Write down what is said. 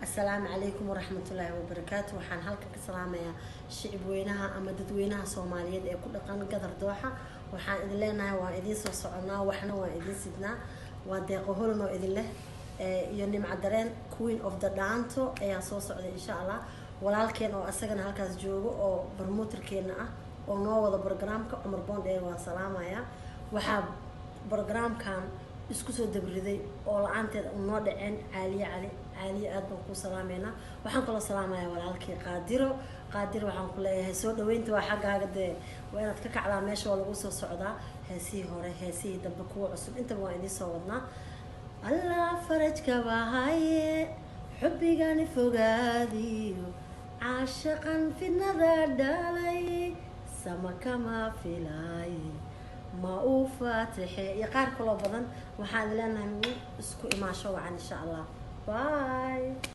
السلام عليكم ورحمة الله وبركاته. وحان هلكن كسلاميا شعب وينها أما ددوينها صوماليات ee ku dhaqan qadar dooxa waxaan idin leenahay waa idin soo soconaa waxna waa idin sidnaa waa deeqo holno idin leh iyo nimca dareen queen of the dance ayaa soo socday insha Allah walaalkeen oo asagana halkaas joogo oo barmootirkeena ah oo noo wada barnaamijka Umar Bondee waa salaamaya waxa barnaamijkan isku soo dabriday oo la'aanteed uu noo dhaceen caaliya aad baan ku salaameynaa waxaan kula salaamayaa walaalkii qaadir waxaan ku leeyahay soo dhaweynta waa xagaaga de waa inaad ka kacdaa meesha oo lagu soo socdaa heesii hore heesii dambe kuwa cusub inta waa idin soo wadnaa Allah farajka waaye xubigani fogaadiyo caashaqan fidnada dhalay sama kama filay ما أوفاتحي يقار كله بدن وحان لنا اسكو إماشو عن إن شاء الله باي.